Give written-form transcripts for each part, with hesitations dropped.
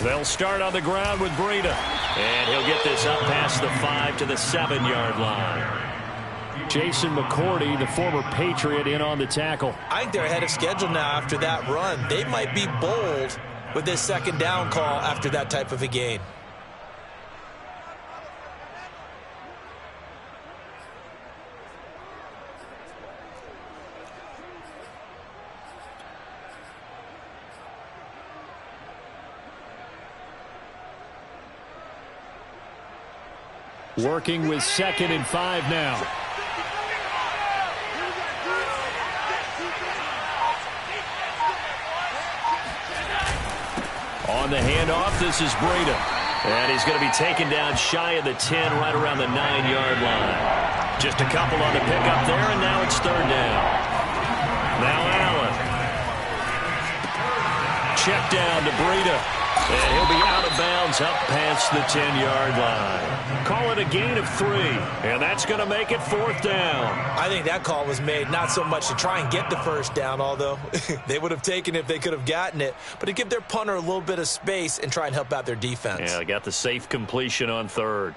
They'll start on the ground with Breida. And he'll get this up past the 5 to the 7-yard line. Jason McCourty, the former Patriot, in on the tackle. I think they're ahead of schedule now after that run. They might be bold with this second down call after that type of a gain. Working with 2nd and 5 now. On the handoff, this is Breida. And he's going to be taken down shy of the 10, right around the 9-yard line. Just a couple on the pickup there, and now it's 3rd down. Now Allen. Check down to Breida. And he'll be out of bounds up past the 10-yard line. Call it a gain of 3, and that's going to make it 4th down. I think that call was made not so much to try and get the first down, although they would have taken it if they could have gotten it, but to give their punter a little bit of space and try and help out their defense. Yeah, they got the safe completion on 3rd.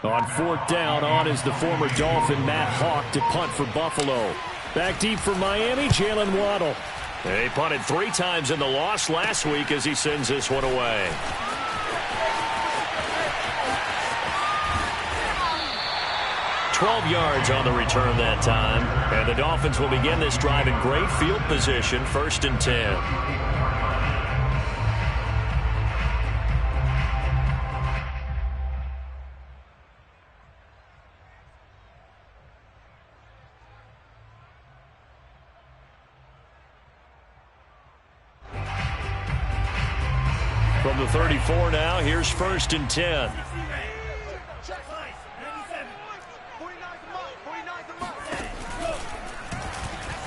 On 4th down, on is the former Dolphin Matt Hawk to punt for Buffalo. Back deep for Miami, Jalen Waddle. They punted 3 times in the loss last week as he sends this one away. $12 on the return that time. And the Dolphins will begin this drive in great field position, 1st and 10. From the 34 now, here's 1st and 10.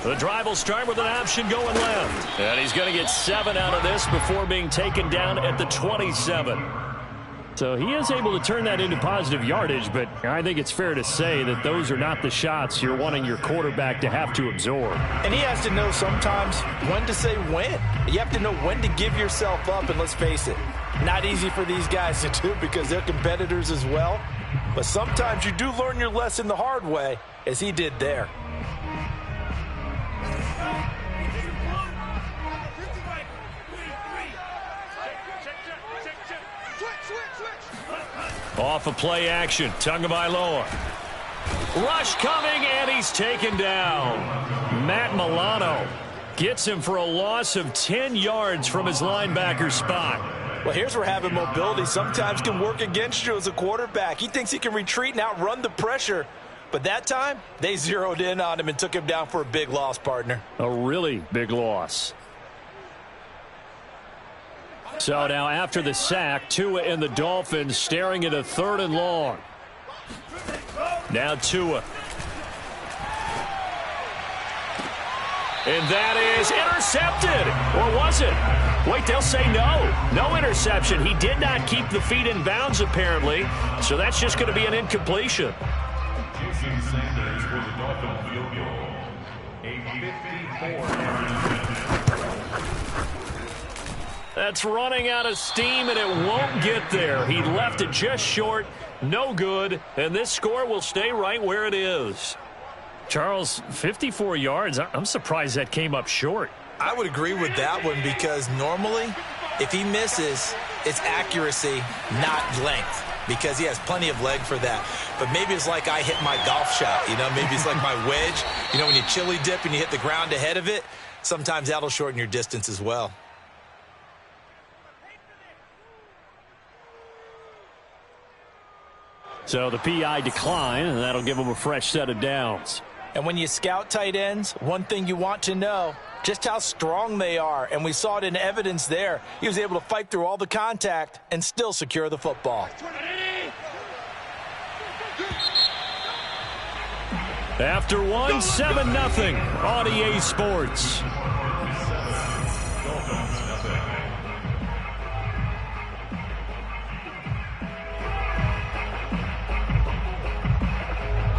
The drive will start with an option going left. And he's going to get 7 out of this before being taken down at the 27. So he is able to turn that into positive yardage, but I think it's fair to say that those are not the shots you're wanting your quarterback to have to absorb. And he has to know sometimes when to say when. You have to know when to give yourself up, and let's face it, not easy for these guys to do because they're competitors as well. But sometimes you do learn your lesson the hard way, as he did there. Off of play action, Tagovailoa. Rush coming, and he's taken down. Matt Milano gets him for a loss of 10 yards from his linebacker spot. Well, here's where having mobility sometimes can work against you as a quarterback. He thinks he can retreat and outrun the pressure. But that time, they zeroed in on him and took him down for a big loss, partner. A really big loss. So now after the sack, Tua and the Dolphins staring at a 3rd and long. Now Tua. And that is intercepted. Or was it? Wait, they'll say no. No interception. He did not keep the feet in bounds, apparently. So that's just going to be an incompletion. Jason Sanders for the Dolphin field goal. A 54-yard. That's running out of steam, and it won't get there. He left it just short. No good. And this score will stay right where it is. Charles, 54 yards. I'm surprised that came up short. I would agree with that one because normally if he misses, it's accuracy, not length, because he has plenty of leg for that. But maybe it's like I hit my golf shot, you know, maybe it's like my wedge. You know, when you chili dip and you hit the ground ahead of it, sometimes that'll shorten your distance as well. So the PI decline, and that'll give them a fresh set of downs. And when you scout tight ends, one thing you want to know, just how strong they are. And we saw it in evidence there. He was able to fight through all the contact and still secure the football. After one, 7-0 on EA Sports.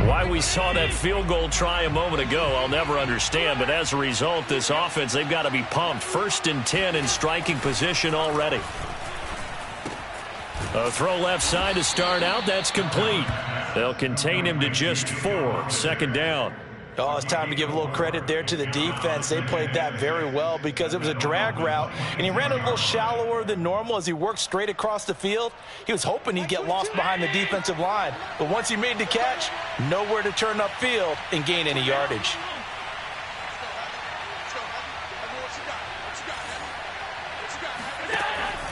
Why we saw that field goal try a moment ago, I'll never understand. But as a result, this offense, they've got to be pumped. 1st and 10 in striking position already. A throw left side to start out. That's complete. They'll contain him to just 4. 2nd down. Oh, it's time to give a little credit there to the defense. They played that very well because it was a drag route, and he ran a little shallower than normal as he worked straight across the field. He was hoping he'd get lost behind the defensive line, but once he made the catch, nowhere to turn upfield and gain any yardage.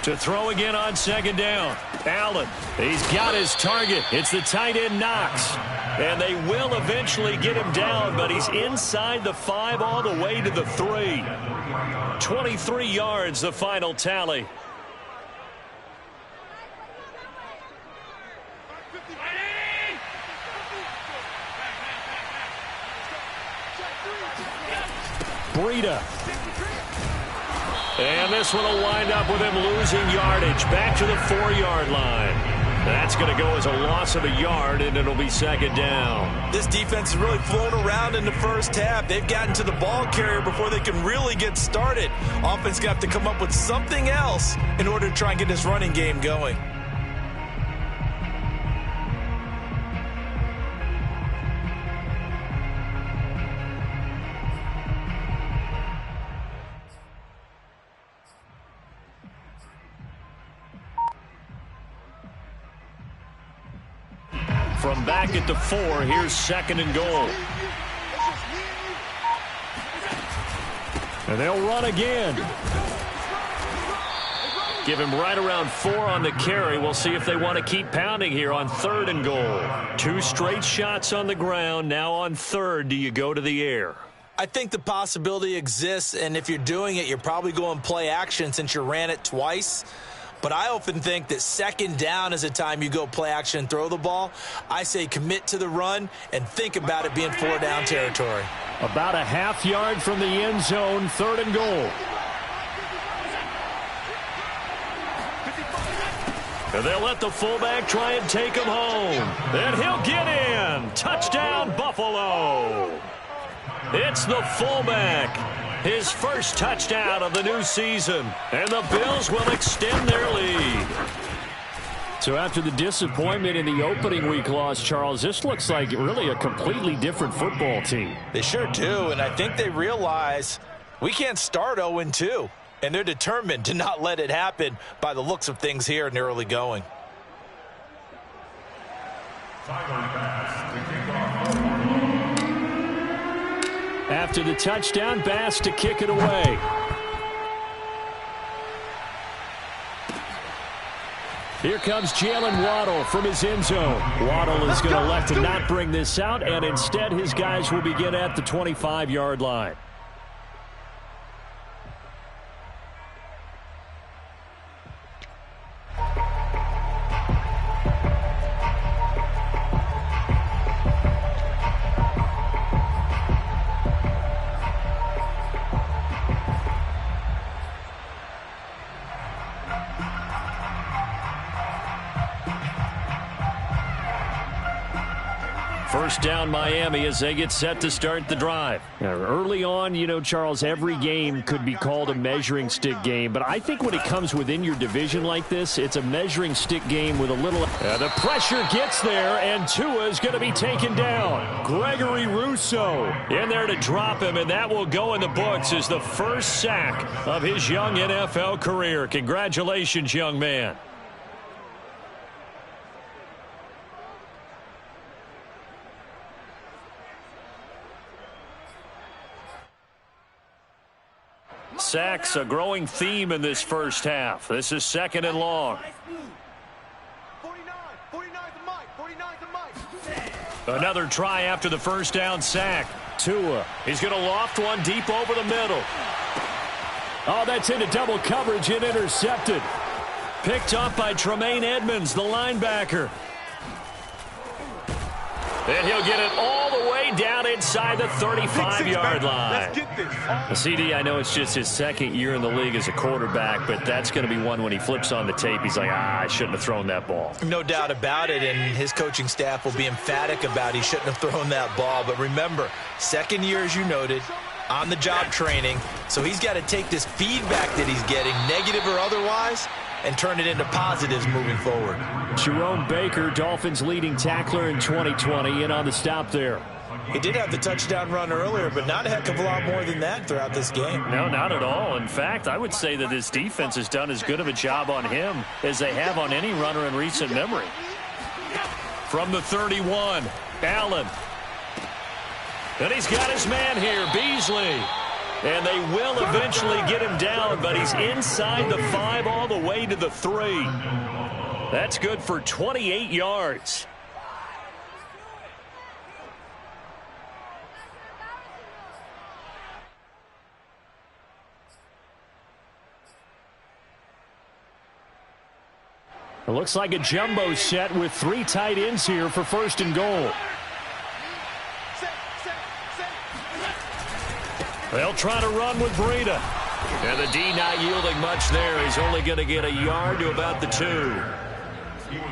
To throw again on 2nd down. Allen, he's got his target. It's the tight end Knox. And they will eventually get him down, but he's inside the 5 all the way to the 3. 23 yards, the final tally. Breida. And this one will wind up with him losing yardage. Back to the 4-yard line. That's going to go as a loss of a yard, and it'll be 2nd down. This defense has really flown around in the first half. They've gotten to the ball carrier before they can really get started. Offense got to come up with something else in order to try and get this running game going. From back at the 4, here's 2nd and goal. And they'll run again. Give him right around 4 on the carry. We'll see if they want to keep pounding here on 3rd and goal. 2 straight shots on the ground. Now on 3rd, do you go to the air? I think the possibility exists, and if you're doing it, you're probably going play action since you ran it twice. But I often think that 2nd down is a time you go play action and throw the ball. I say commit to the run and think about it being 4-down territory. About a half yard from the end zone, 3rd and goal. And they'll let the fullback try and take him home. And he'll get in. Touchdown, Buffalo. It's the fullback. His first touchdown of the new season. And the Bills will extend their lead. So after the disappointment in the opening week loss, Charles, this looks like really a completely different football team. They sure do, and I think they realize we can't start 0-2. And they're determined to not let it happen by the looks of things here in the early going. After the touchdown, Bass to kick it away. Here comes Jalen Waddle from his end zone. Waddle is going to elect to not bring this out, and instead his guys will begin at the 25-yard line. First down Miami as they get set to start the drive. Now, early on, you know, Charles, every game could be called a measuring stick game. But I think when it comes within your division like this, it's a measuring stick game with a little... the pressure gets there, and Tua is going to be taken down. Gregory Rousseau in there to drop him, and that will go in the books as the first sack of his young NFL career. Congratulations, young man. Sacks, a growing theme in this first half. This is 2nd and long. 49 to Mike, 49 Another try after the first down sack. Tua, he's going to loft one deep over the middle. Oh, that's into double coverage and intercepted. Picked up by Tremaine Edmonds, the linebacker. And he'll get it all the way down inside the 35-yard line. Let's get this. CD, I know it's just his second year in the league as a quarterback, but that's going to be one when he flips on the tape. He's like, I shouldn't have thrown that ball. No doubt about it, and his coaching staff will be emphatic about he shouldn't have thrown that ball. But remember, second year, as you noted, on-the-job training, so he's got to take this feedback that he's getting, negative or otherwise, and turn it into positives moving forward. Jerome Baker, Dolphins leading tackler in 2020, in on the stop there. He did have the touchdown run earlier, but not a heck of a lot more than that throughout this game. No, not at all. In fact, I would say that this defense has done as good of a job on him as they have on any runner in recent memory. From the 31, Allen. And he's got his man here, Beasley. And they will eventually get him down, but he's inside the 5 all the way to the 3. That's good for 28 yards. It looks like a jumbo set with 3 tight ends here for first and goal. They'll try to run with Breida. And the D not yielding much there. He's only going to get a yard to about the 2.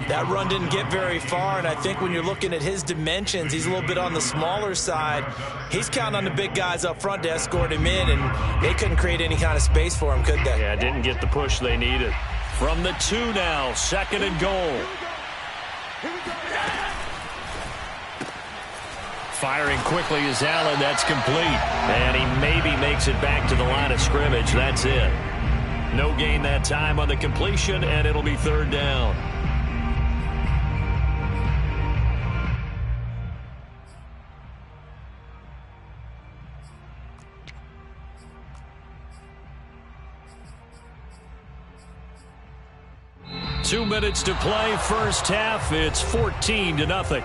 That run didn't get very far, and I think when you're looking at his dimensions, he's a little bit on the smaller side. He's counting on the big guys up front to escort him in, and they couldn't create any kind of space for him, could they? Yeah, didn't get the push they needed. From the 2 now, second and goal. Firing quickly is Allen. That's complete. And he maybe makes it back to the line of scrimmage. That's it. No gain that time on the completion, and it'll be third down. Two minutes to play, first half. It's 14-0.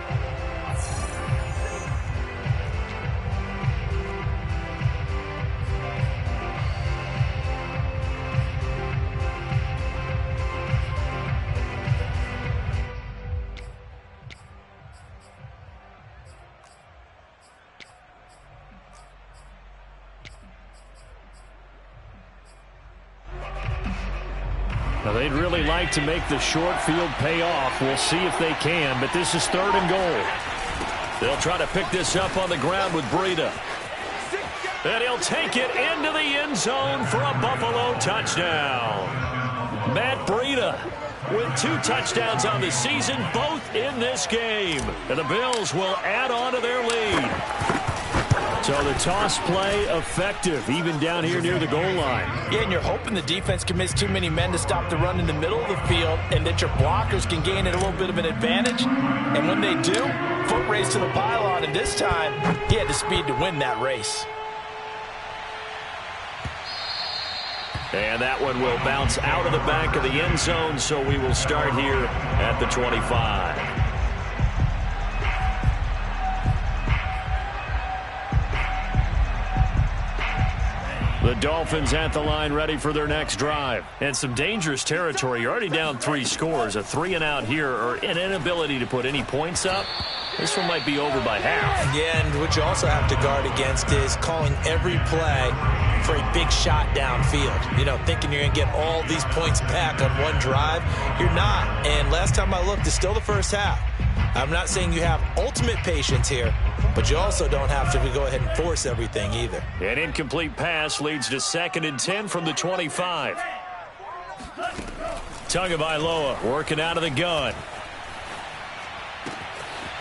Now, they'd really like to make the short field pay off. We'll see if they can, but this is third and goal. They'll try to pick this up on the ground with Breida. And he'll take it into the end zone for a Buffalo touchdown. Matt Breida with 2 touchdowns on the season, both in this game. And the Bills will add on to their lead. So the toss play effective, even down here near the goal line. Yeah, and you're hoping the defense commits too many men to stop the run in the middle of the field and that your blockers can gain a little bit of an advantage. And when they do, foot race to the pylon, and this time he had the speed to win that race. And that one will bounce out of the back of the end zone, so we will start here at the 25. The Dolphins at the line ready for their next drive. And some dangerous territory. You're already down 3 scores. A 3-and-out here or an inability to put any points up. This one might be over by half. Yeah, and what you also have to guard against is calling every play for a big shot downfield. You know, thinking you're going to get all these points back on one drive. You're not. And last time I looked, it's still the first half. I'm not saying you have ultimate patience here, but you also don't have to go ahead and force everything either. An incomplete pass leads to 2nd and 10 from the 25. Tagovailoa working out of the gun.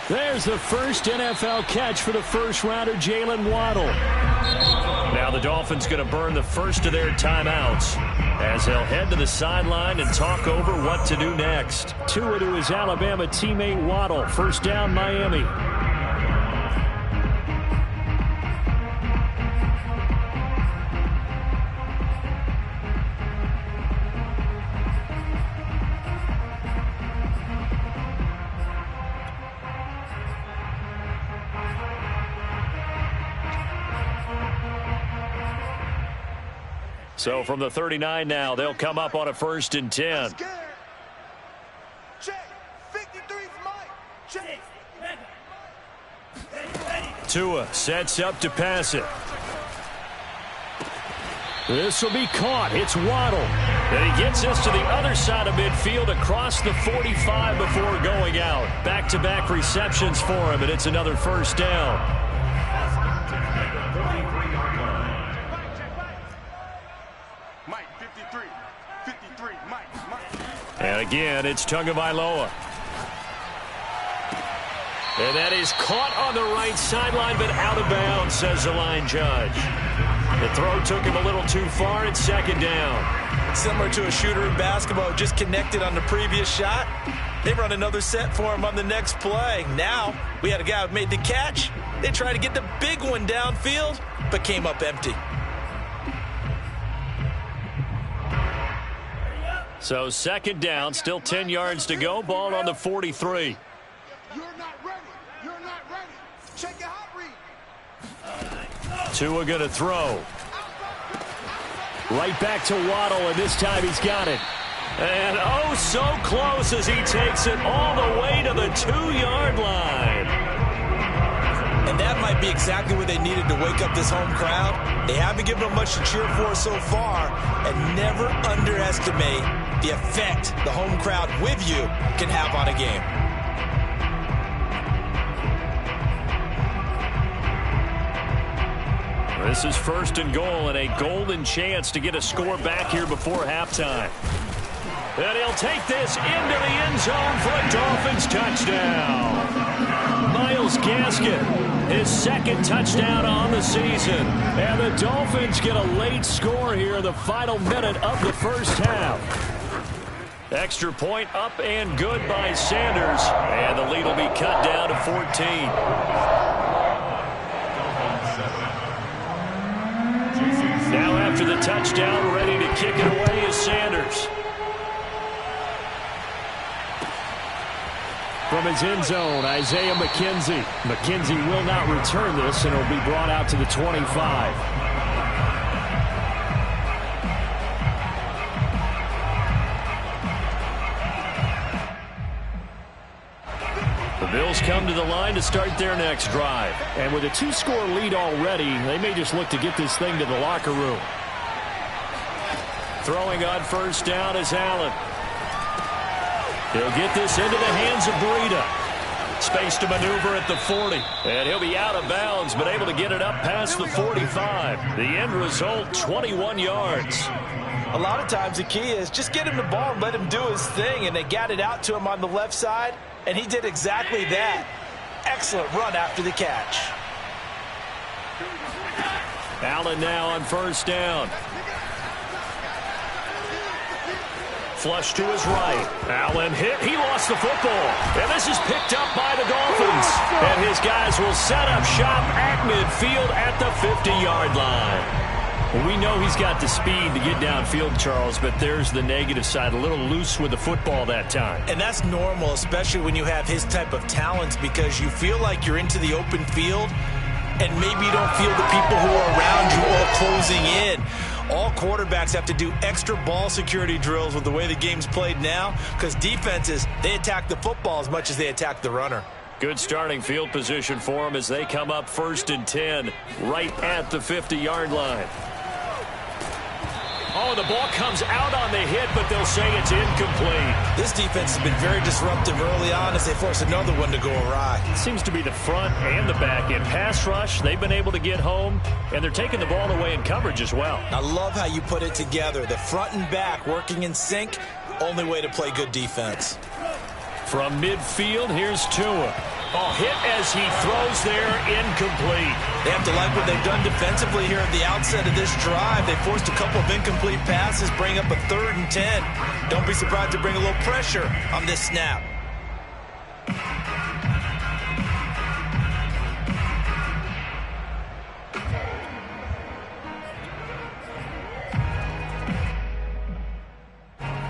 There's the first NFL catch for the first-rounder, Jalen Waddle. Now the Dolphins going to burn the first of their timeouts as they'll head to the sideline and talk over what to do next. Tua to his Alabama teammate Waddle. First down, Miami. So from the 39 now, they'll come up on a 1st and 10. Check. 53's Mike. Check. Tua sets up to pass it. This will be caught. It's Waddle. And he gets this to the other side of midfield across the 45 before going out. Back-to-back receptions for him, and it's another 1st down. Mike, 53. 53, Mike. And again, it's Tagovailoa. And that is caught on the right sideline, but out of bounds, says the line judge. The throw took him a little too far. It's 2nd down. Similar to a shooter in basketball, just connected on the previous shot. They run another set for him on the next play. Now, we had a guy who made the catch. They tried to get the big one downfield, but came up empty. So 2nd down, still 10 yards to go. Ball on the 43. You're not ready. You're not ready. Check your hot read. Tua going to throw. Right back to Waddle, and this time he's got it. And oh, so close as he takes it all the way to the 2-yard line. And that might be exactly what they needed to wake up this home crowd. They haven't given them much to cheer for so far, and never underestimate the effect the home crowd with you can have on a game. This is 1st and goal, and a golden chance to get a score back here before halftime. And he'll take this into the end zone for a Dolphins touchdown. Myles Gaskin, his 2nd touchdown on the season. And the Dolphins get a late score here in the final minute of the 1st half. Extra point up and good by Sanders. And the lead will be cut down to 14. Now after the touchdown, ready to kick it away is Sanders. From his end zone, Isaiah McKenzie. McKenzie will not return this, and it'll be brought out to the 25. The Bills come to the line to start their next drive. And with a 2-score lead already, they may just look to get this thing to the locker room. Throwing on 1st down is Allen. He'll get this into the hands of Breida. Space to maneuver at the 40. And he'll be out of bounds, but able to get it up past the 45. The end result, 21 yards. A lot of times the key is just get him the ball and let him do his thing, and they got it out to him on the left side, and he did exactly that. Excellent run after the catch. Allen now on 1st down. Flush to his right. Allen hit. He lost the football. And this is picked up by the Dolphins. And his guys will set up shop at midfield at the 50-yard line. Well, we know he's got the speed to get downfield, Charles, but there's the negative side. A little loose with the football that time. And that's normal, especially when you have his type of talents, because you feel like you're into the open field and maybe you don't feel the people who are around you all closing in. All quarterbacks have to do extra ball security drills with the way the game's played now, because defenses, they attack the football as much as they attack the runner. Good starting field position for them as they come up 1st and 10 right at the 50-yard line. Oh, the ball comes out on the hit, but they'll say it's incomplete. This defense has been very disruptive early on as they force another one to go awry. It seems to be the front and the back end. Pass rush, they've been able to get home, and they're taking the ball away in coverage as well. I love how you put it together. The front and back working in sync, only way to play good defense. From midfield, here's Tua. Oh, hit as he throws there, incomplete. They have to like what they've done defensively here at the outset of this drive. They forced a couple of incomplete passes, bring up a 3rd and 10. Don't be surprised to bring a little pressure on this snap.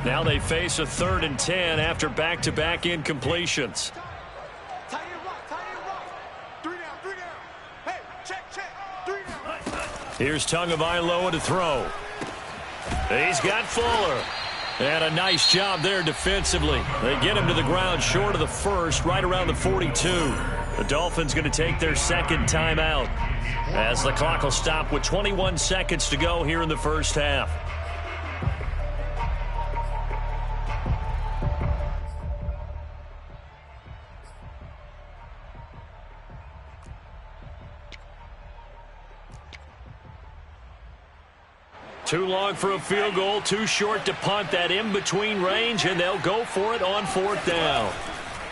Now they face a 3rd and 10 after back-to-back incompletions. Here's Tagovailoa to throw. He's got Fuller. And a nice job there defensively. They get him to the ground short of the first, right around the 42. The Dolphins going to take their second timeout as the clock will stop with 21 seconds to go here in the first half. Too long for a field goal, too short to punt. That in-between range, and they'll go for it on fourth down.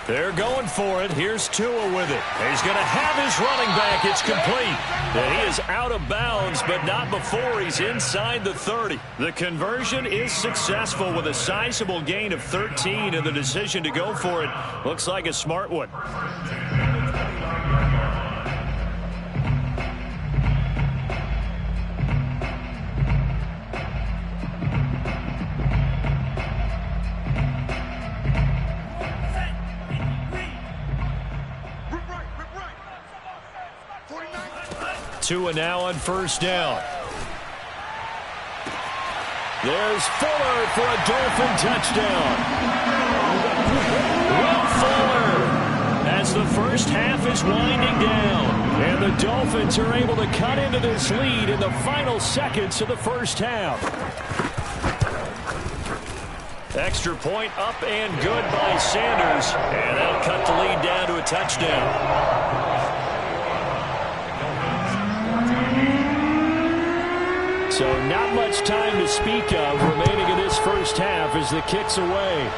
They're going for it. Here's Tua with it. He's going to have his running back. It's complete. And he is out of bounds, but not before he's inside the 30. The conversion is successful with a sizable gain of 13, and the decision to go for it looks like a smart one. Tua now on first down. There's Fuller for a Dolphin touchdown. Will Fuller as the first half is winding down. And the Dolphins are able to cut into this lead in the final seconds of the first half. Extra point up and good by Sanders. And that'll cut the lead down to a touchdown. So not much time to speak of remaining in this first half as the kick's away.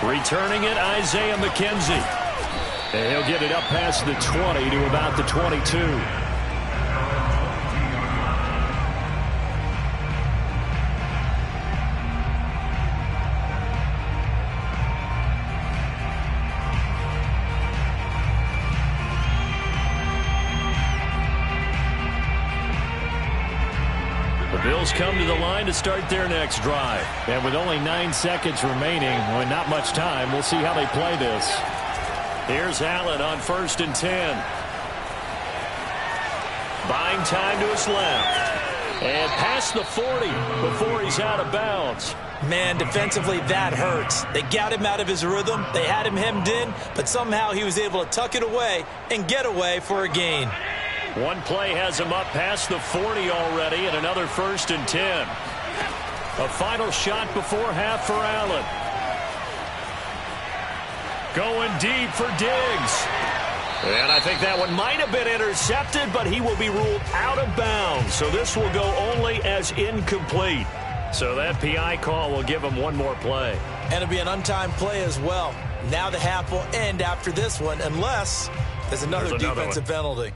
Returning it, Isaiah McKenzie. And he'll get it up past the 20 to about the 22. Bills come to the line to start their next drive. And with only 9 seconds remaining, with not much time, we'll see how they play this. Here's Allen on 1st and 10. Buying time to his left. And past the 40 before he's out of bounds. Man, defensively, that hurts. They got him out of his rhythm. They had him hemmed in, but somehow he was able to tuck it away and get away for a gain. One play has him up past the 40 already, and another 1st and 10. A final shot before half for Allen. Going deep for Diggs. And I think that one might have been intercepted, but he will be ruled out of bounds. So this will go only as incomplete. So that PI call will give him one more play. And it'll be an untimed play as well. Now the half will end after this one, unless there's another defensive penalty.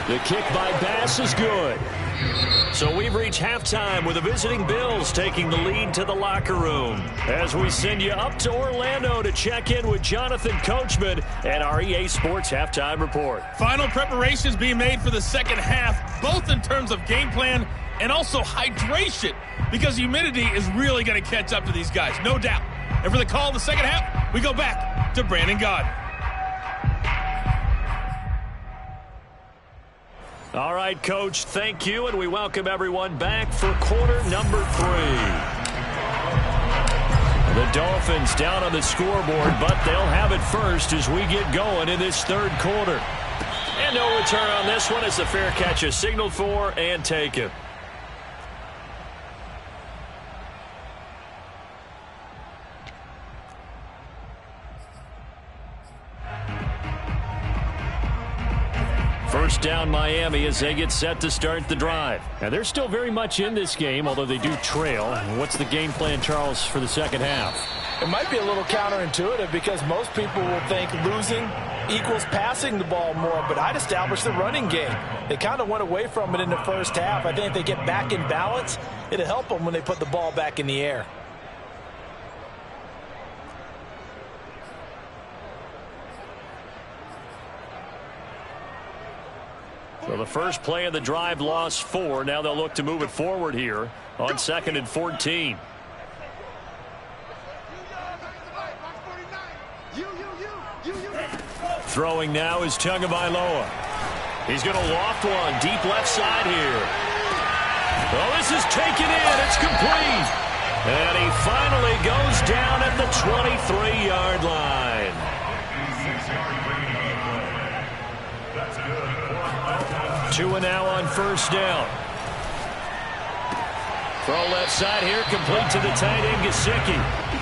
The kick by Bass is good. So we've reached halftime with the visiting Bills taking the lead to the locker room. As we send you up to Orlando to check in with Jonathan Coachman and our EA Sports Halftime Report. Final preparations being made for the second half, both in terms of game plan and also hydration, because humidity is really going to catch up to these guys, no doubt. And for the call of the second half, we go back to Brandon Gaudin. All right, Coach, thank you, and we welcome everyone back for quarter number 3. The Dolphins down on the scoreboard, but they'll have it first as we get going in this third quarter. And no return on this one as the fair catch is signaled for and taken. First down Miami as they get set to start the drive. And they're still very much in this game, although they do trail. What's the game plan, Charles, for the second half? It might be a little counterintuitive because most people will think losing equals passing the ball more, but I'd establish the running game. They kind of went away from it in the first half. I think if they get back in balance, it'll help them when they put the ball back in the air. So the first play of the drive lost 4. Now they'll look to move it forward here on 2nd and 14. Throwing now is Tagovailoa. He's going to loft one deep left side here. Well, this is taken in. It's complete. And he finally goes down at the 23-yard line. 2 and now on first down. Throw left side here, complete to the tight end, Gesicki.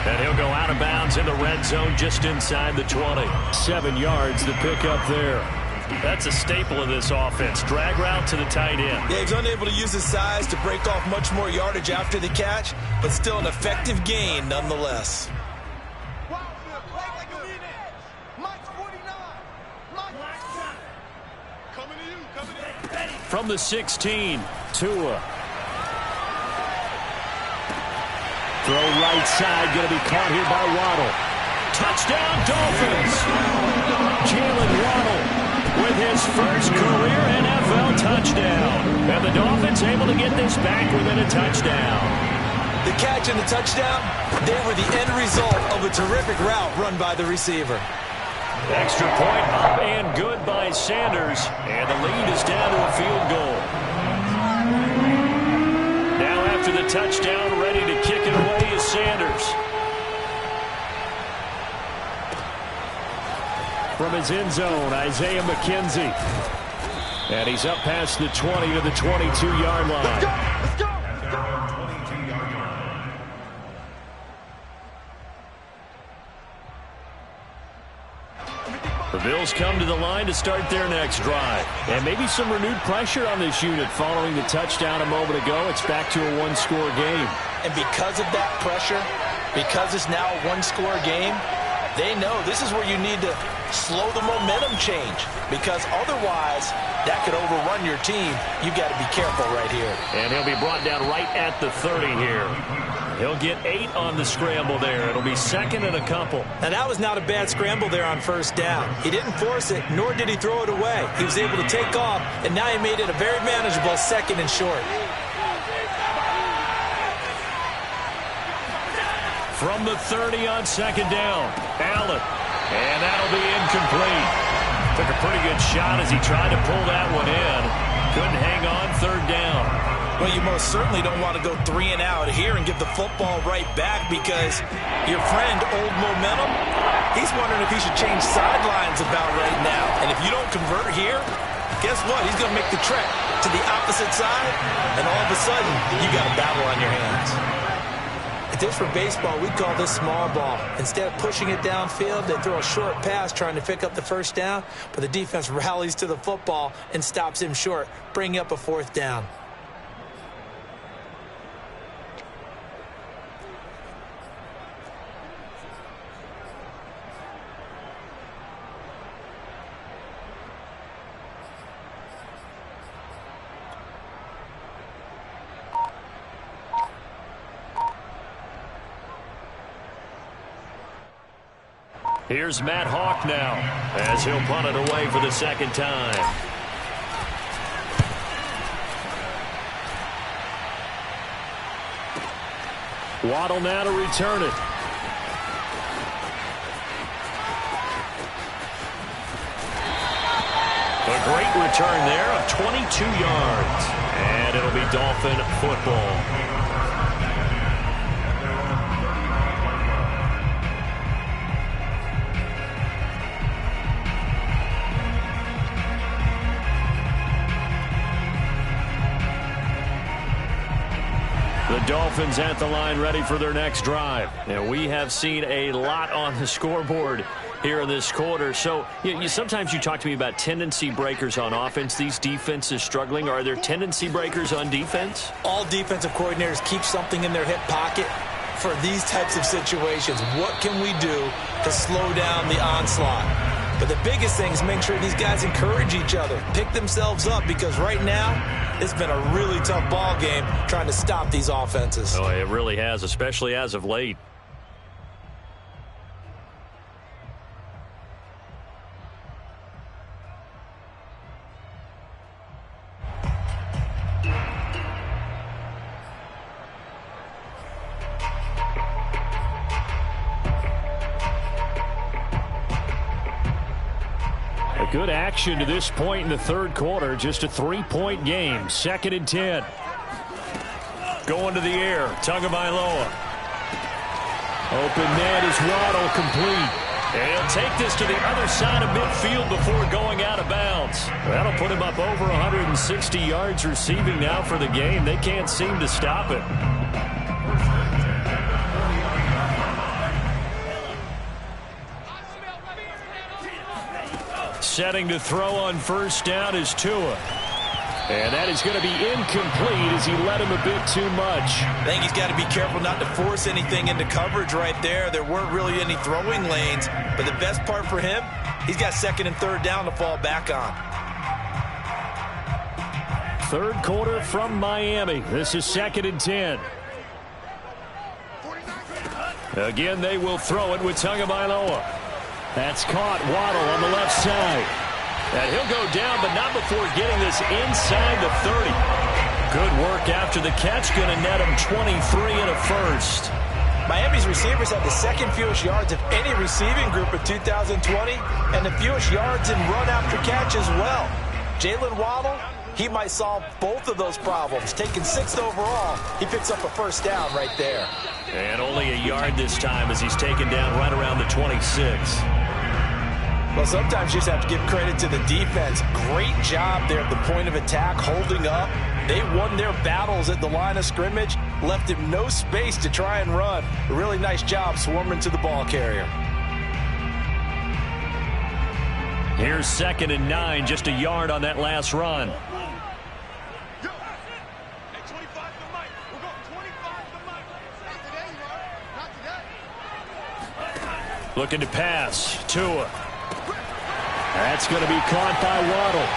And he'll go out of bounds in the red zone just inside the 20. 7 yards to pick up there. That's a staple of this offense. Drag route to the tight end. Yeah, he's unable to use his size to break off much more yardage after the catch, but still an effective gain nonetheless. From the 16, Tua. Throw right side, going to be caught here by Waddle. Touchdown, Dolphins! Jalen Waddle with his first career NFL touchdown. And the Dolphins able to get this back within a touchdown. The catch and the touchdown, they were the end result of a terrific route run by the receiver. Extra point up and good by Sanders. And the lead is down to a field goal. Now after the touchdown, ready to kick it away is Sanders. From his end zone, Isaiah McKenzie. And he's up past the 20 to the 22-yard line. Let's go! Let's go! The Bills come to the line to start their next drive. And maybe some renewed pressure on this unit following the touchdown a moment ago. It's back to a one-score game. And because of that pressure, because it's now a one-score game, they know this is where you need to slow the momentum change, because otherwise that could overrun your team. You've got to be careful right here. And he'll be brought down right at the 30 here. He'll get 8 on the scramble there. It'll be 2nd and a couple. Now, that was not a bad scramble there on first down. He didn't force it, nor did he throw it away. He was able to take off, and now he made it a very manageable 2nd and short. From the 30 on 2nd down, Allen. And that'll be incomplete. Took a pretty good shot as he tried to pull that one in. Couldn't hang on 3rd down. Well, you most certainly don't want to go 3 and out here and give the football right back, because your friend, Old Momentum, he's wondering if he should change sidelines about right now. And if you don't convert here, guess what? He's going to make the trek to the opposite side, and all of a sudden, you got a battle on your hands. If this were baseball, we'd call this small ball. Instead of pushing it downfield, they throw a short pass trying to pick up the first down, but the defense rallies to the football and stops him short, bringing up a 4th down. Here's Matt Hawk now as he'll punt it away for the 2nd time. Waddle now to return it. A great return there of 22 yards. And it'll be Dolphin football. The Dolphins at the line, ready for their next drive. Now, we have seen a lot on the scoreboard here in this quarter. So sometimes you talk to me about tendency breakers on offense. These defenses struggling. Are there tendency breakers on defense? All defensive coordinators keep something in their hip pocket for these types of situations. What can we do to slow down the onslaught? But the biggest thing is make sure these guys encourage each other, pick themselves up, because right now it's been a really tough ball game trying to stop these offenses. Oh, it really has, especially as of late. A good action to this point in the third quarter. Just a 3-point game. 2nd and 10. Going to the air. Tagovailoa. Open net is Waddle, complete. And he'll take this to the other side of midfield before going out of bounds. That'll put him up over 160 yards receiving now for the game. They can't seem to stop it. Setting to throw on first down is Tua. And that is going to be incomplete as he led him a bit too much. I think he's got to be careful not to force anything into coverage right there. There weren't really any throwing lanes. But the best part for him, he's got 2nd and 3rd down to fall back on. Third quarter from Miami. This is 2nd and 10. Again, they will throw it with Tagovailoa. That's caught. Waddle on the left side. And he'll go down, but not before getting this inside the 30. Good work after the catch. Going to net him 23 and a first. Miami's receivers had the 2nd fewest yards of any receiving group in 2020, and the fewest yards in run after catch as well. Jalen Waddle, he might solve both of those problems. Taking 6th overall, he picks up a first down right there. And only a yard this time as he's taken down right around the 26. Well, sometimes you just have to give credit to the defense. Great job there at the point of attack, holding up. They won their battles at the line of scrimmage, left him no space to try and run. A really nice job swarming to the ball carrier. Here's 2nd and 9, just a yard on that last run. Looking to pass. Tua. That's going to be caught by Waddle.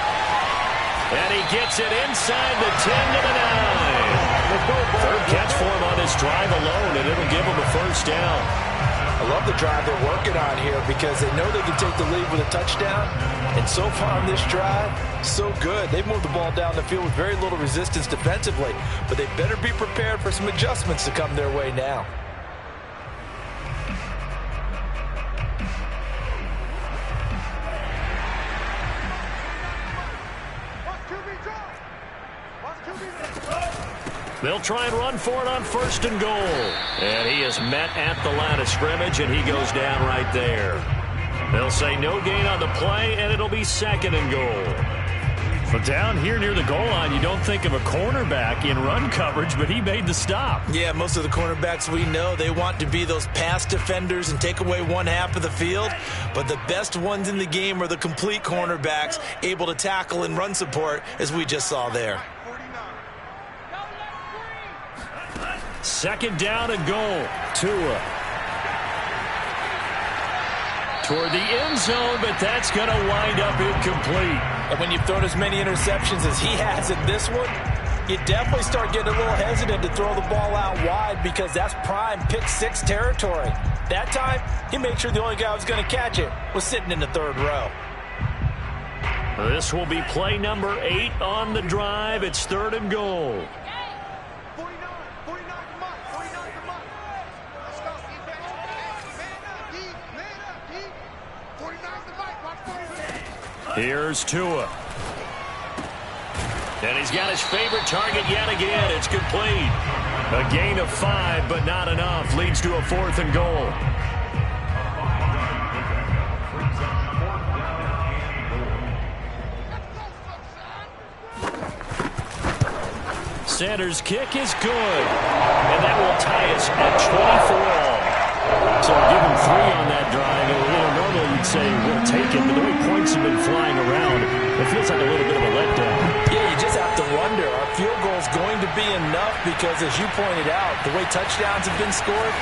And he gets it inside the 10 to the 9. Third catch for him on this drive alone, and it'll give him a first down. I love the drive they're working on here because they know they can take the lead with a touchdown. And so far on this drive, so good. They've moved the ball down the field with very little resistance defensively. But they better be prepared for some adjustments to come their way now. They'll try and run for it on 1st and goal. And he is met at the line of scrimmage, and he goes down right there. They'll say no gain on the play, and it'll be 2nd and goal. But down here near the goal line, you don't think of a cornerback in run coverage, but he made the stop. Yeah, most of the cornerbacks we know, they want to be those pass defenders and take away one half of the field. But the best ones in the game are the complete cornerbacks, able to tackle and run support, as we just saw there. 2nd down and goal. Tua. Toward the end zone, but that's going to wind up incomplete. And when you've thrown as many interceptions as he has in this one, you definitely start getting a little hesitant to throw the ball out wide because that's prime pick-6 territory. That time, he made sure the only guy who was going to catch it was sitting in the 3rd row. This will be play number 8 on the drive. It's 3rd and goal. Here's Tua. And he's got his favorite target yet again. It's complete. A gain of 5, but not enough. Leads to a 4th and goal. Sanders' kick is good. And that will tie us at 24. So give him 3 on that drive. Normally you'd say we'll take it, but the way points have been flying around, it feels like a little bit of a letdown. Yeah, you just have to wonder, are field goals going to be enough? Because as you pointed out, the way touchdowns have been scored,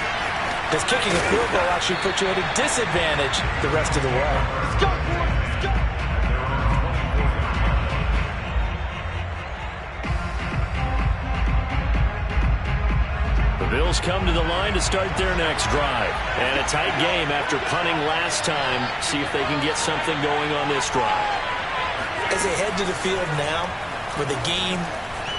does kicking a field goal actually put you at a disadvantage the rest of the way? Let's go, boys. Let's go. The Bills come to the line to start their next drive. And a tight game after punting last time. See if they can get something going on this drive. As they head to the field now, with the game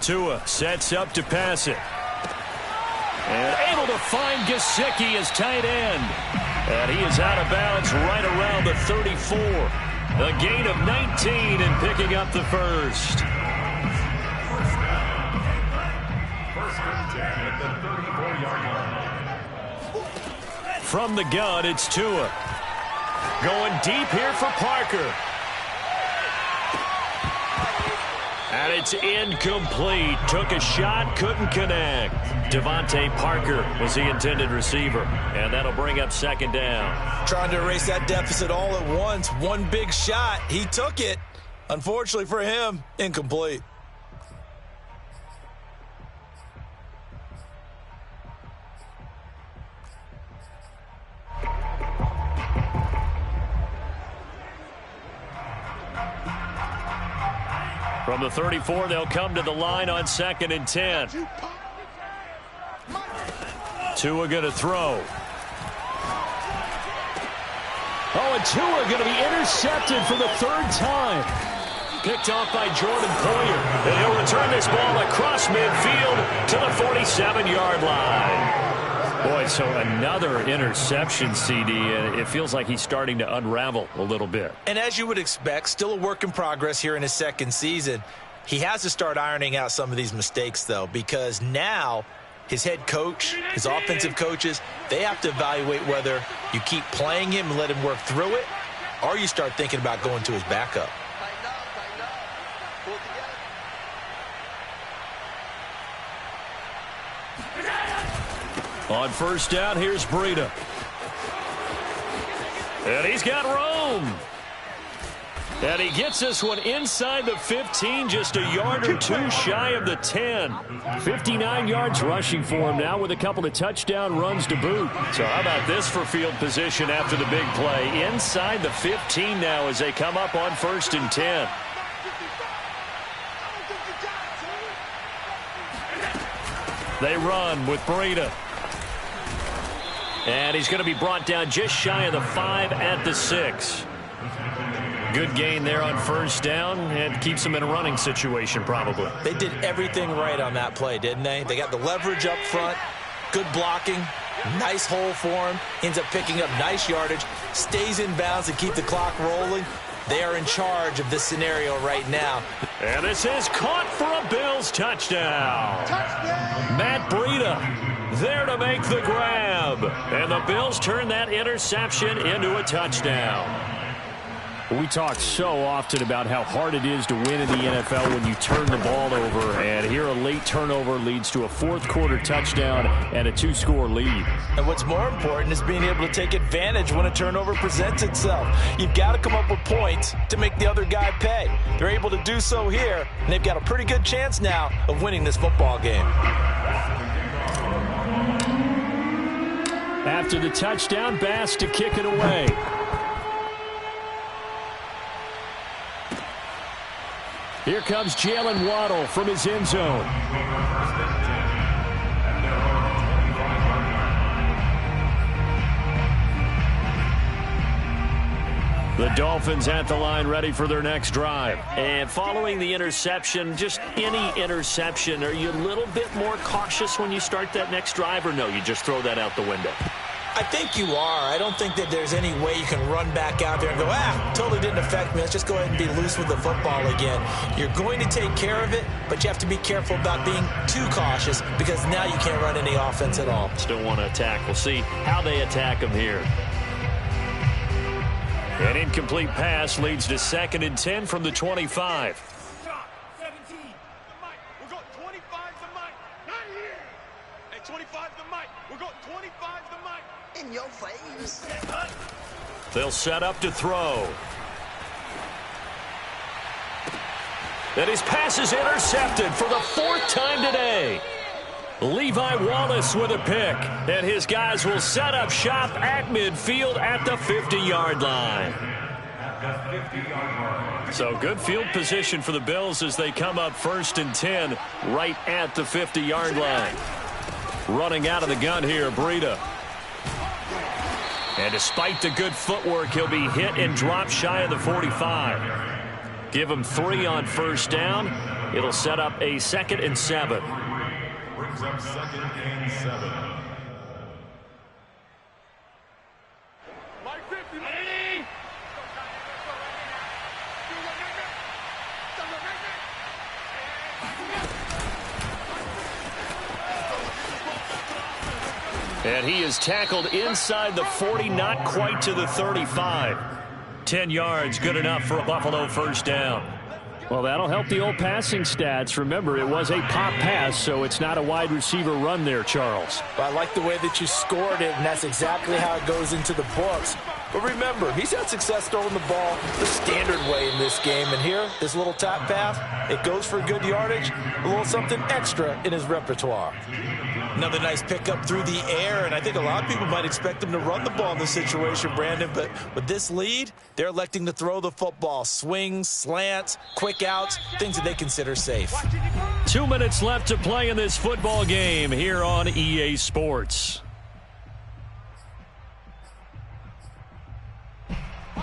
Tua sets up to pass it. And able to find Gesicki as tight end. And he is out of bounds right around the 34. A gain of 19 and picking up the first. First and 10 at the 34-yard line. From the gun, it's Tua. Going deep here for Parker. And it's incomplete. Took a shot, couldn't connect. Devontae Parker was the intended receiver. And that'll bring up second down. Trying to erase that deficit all at once. One big shot. He took it. Unfortunately for him, incomplete. From the 34, they'll come to the line on 2nd and 10. Tua going to throw. Oh, and Tua going to be intercepted for the 3rd time. Picked off by Jordan Poyer. And he'll return this ball across midfield to the 47-yard line. Boy, so another interception, CD, and it feels like he's starting to unravel a little bit. And as you would expect, still a work in progress here in his 2nd season. He has to start ironing out some of these mistakes, though, because now his head coach, his offensive coaches, they have to evaluate whether you keep playing him and let him work through it, or you start thinking about going to his backup. On 1st down, here's Breida. And he's got Rome. And he gets this one inside the 15, just a yard or two shy of the 10. 59 yards rushing for him now with a couple of touchdown runs to boot. So how about this for field position after the big play? Inside the 15 now as they come up on 1st and 10. They run with Breida. And he's going to be brought down just shy of the 5 at the 6. Good gain there on 1st down and keeps them in a running situation probably. They did everything right on that play, didn't they? They got the leverage up front, good blocking, nice hole for him, ends up picking up nice yardage, stays in bounds to keep the clock rolling. They are in charge of this scenario right now. And this is caught for a Bills touchdown. Matt Breida there to make the grab. And the Bills turn that interception into a touchdown. We talk so often about how hard it is to win in the NFL when you turn the ball over. And here a late turnover leads to a 4th quarter touchdown and a 2-score lead. And what's more important is being able to take advantage when a turnover presents itself. You've got to come up with points to make the other guy pay. They're able to do so here, and they've got a pretty good chance now of winning this football game. After the touchdown, Bass to kick it away. Here comes Jalen Waddle from his end zone. The Dolphins at the line ready for their next drive. And following the interception, just any interception, are you a little bit more cautious when you start that next drive, or no, you just throw that out the window? I think you are. I don't think that there's any way you can run back out there and go, totally didn't affect me. Let's just go ahead and be loose with the football again. You're going to take care of it, but you have to be careful about being too cautious because now you can't run any offense at all. Still want to attack. We'll see how they attack them here. An incomplete pass leads to 2nd and 10 from the 25. 17. We're going 25 to Mike. Not here. Hey, 25 to Mike. We're going 25 to Mike. In your face. They'll set up to throw. And his pass is intercepted for the 4th time today. Levi Wallace with a pick. And his guys will set up shop at midfield at the 50-yard line. So good field position for the Bills as they come up 1st and 10 right at the 50-yard line. Running out of the gun here, Breida. And despite the good footwork, he'll be hit and dropped shy of the 45. Give him 3 on first down. It'll set up a 2nd and 7. Brings up 2nd and 7. And he is tackled inside the 40, not quite to the 35. 10 yards, good enough for a Buffalo first down. Well, that'll help the old passing stats. Remember, it was a pop pass, so it's not a wide receiver run there, Charles. But I like the way that you scored it, and that's exactly how it goes into the books. But remember, he's had success throwing the ball the standard way in this game. And here, this little tap pass, it goes for good yardage, a little something extra in his repertoire. Another nice pickup through the air, and I think a lot of people might expect him to run the ball in this situation, Brandon. But with this lead, they're electing to throw the football. Swings, slants, quick outs, things that they consider safe. 2 minutes left to play in this football game here on EA Sports.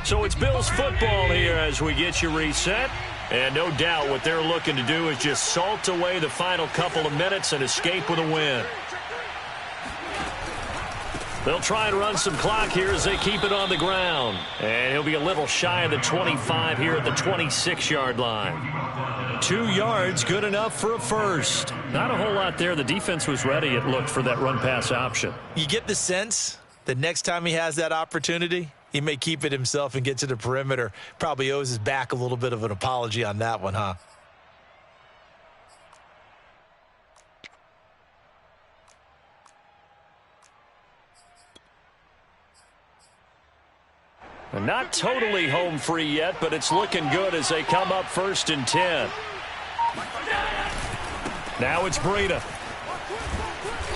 So it's Bills football here as we get you reset. And no doubt what they're looking to do is just salt away the final couple of minutes and escape with a win. They'll try and run some clock here as they keep it on the ground. And he'll be a little shy of the 25 here at the 26-yard line. 2 yards, good enough for a first. Not a whole lot there. The defense was ready, it looked, for that run-pass option. You get the sense that next time he has that opportunity, he may keep it himself and get to the perimeter. Probably owes his back a little bit of an apology on that one, huh? Not totally home free yet, but it's looking good as they come up 1st and 10. Now it's Breida.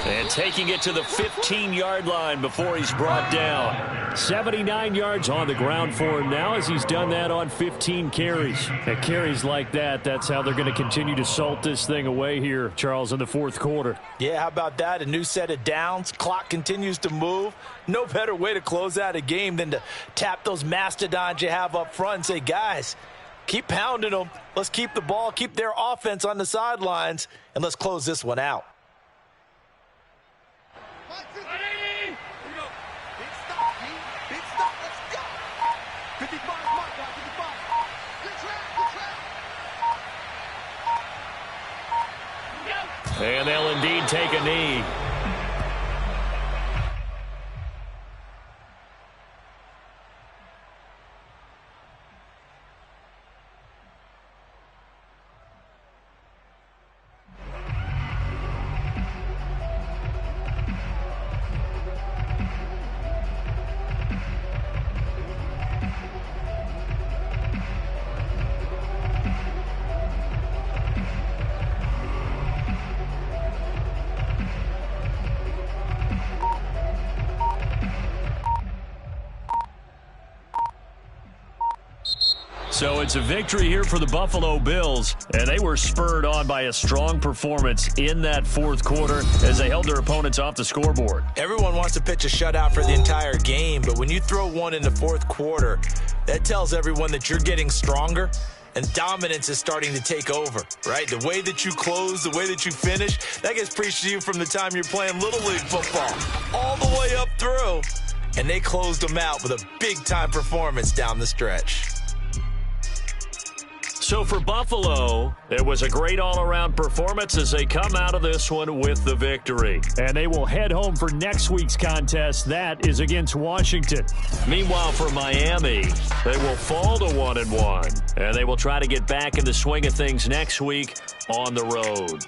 And taking it to the 15-yard line before he's brought down. 79 yards on the ground for him now as he's done that on 15 carries. And carries like that, that's how they're going to continue to salt this thing away here, Charles, in the 4th quarter. Yeah, how about that? A new set of downs. Clock continues to move. No better way to close out a game than to tap those mastodons you have up front and say, guys, keep pounding them. Let's keep the ball, keep their offense on the sidelines, and let's close this one out. And they'll indeed take a knee. So it's a victory here for the Buffalo Bills, and they were spurred on by a strong performance in that 4th quarter as they held their opponents off the scoreboard. Everyone wants to pitch a shutout for the entire game, but when you throw one in the 4th quarter, that tells everyone that you're getting stronger and dominance is starting to take over, right? The way that you close, the way that you finish, that gets preached to you from the time you're playing Little League football all the way up through, and they closed them out with a big-time performance down the stretch. So for Buffalo, it was a great all-around performance as they come out of this one with the victory. And they will head home for next week's contest. That is against Washington. Meanwhile, for Miami, they will fall to 1-1. And they will try to get back in the swing of things next week on the road.